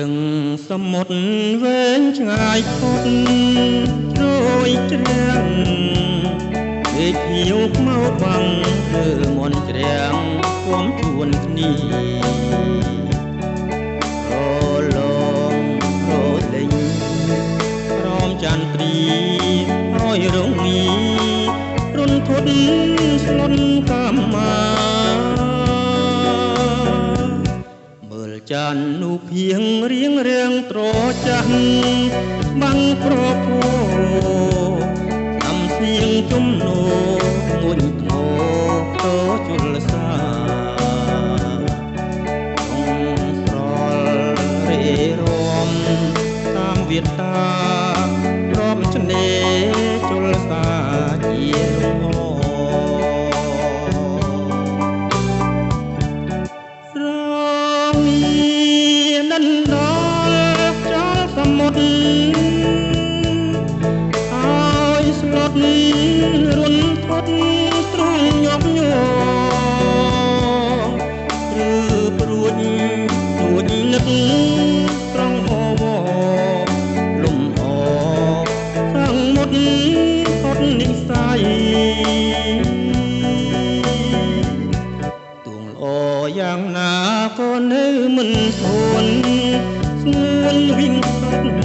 ដឹងសមុទ្រវែងឆ្ងាយផុតជ្រោយជ្រាំងពេកភៀវខ្មៅបាំងលើមន់ជ្រាំងគំជួនគ្នារលងរលេងរំចន្ទ្រីហើយរងងីរុនធុតស្លុនកម្មាមើលច័ន្ទនូភៀងរៀងរាងត្រចាស់បាំងប្រពោសៀងជំនោងុញធ្ងោតជលសាក្នុងស្រលរេរមតាមវាតារំឆ្នេជលសាជាងរមានដណ្ដល់ចោលសមុទ្ររុនធត់ត្រង់ញាប់ញ័រឬព្រួចនួចនឹកត្រង់ហវលំអខាងមុតផុតនិស័យទួងល្អយ៉ាងណាក៏នៅមិនធន់ស្ងួនវិញសុទ្ធ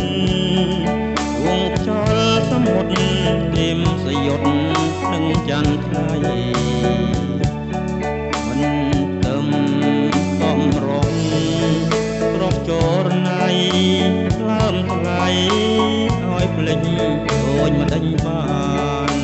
វងខ្យល់សមុទ្រទេមសយុទ្ធនឹងច័ន្ទថ្លៃមិនទឹមបំរុងប្រកចរណៃឡើងថ្លៃឲ្យភ្លេចដូចមិនដេញបាន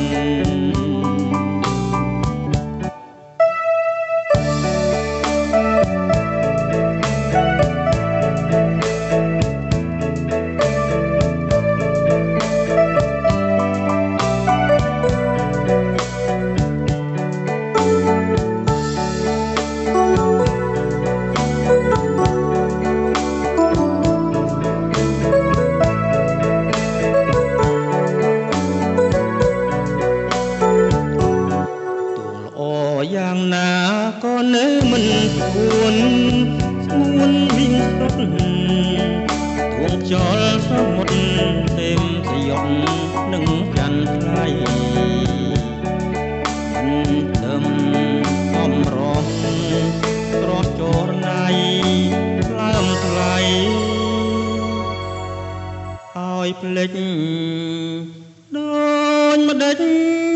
យ៉ាងណាក៏នៅមិនធន់ស្ងួនវិញសុទ្ធទួងខ្យល់សមុទ្រទេមសយុទ្ធនឹងច័ន្ទថ្លៃមិនទឹមបំរុងត្រោះចរណៃឡើងថ្លៃឲ្យភ្លេចដូចម្ដេច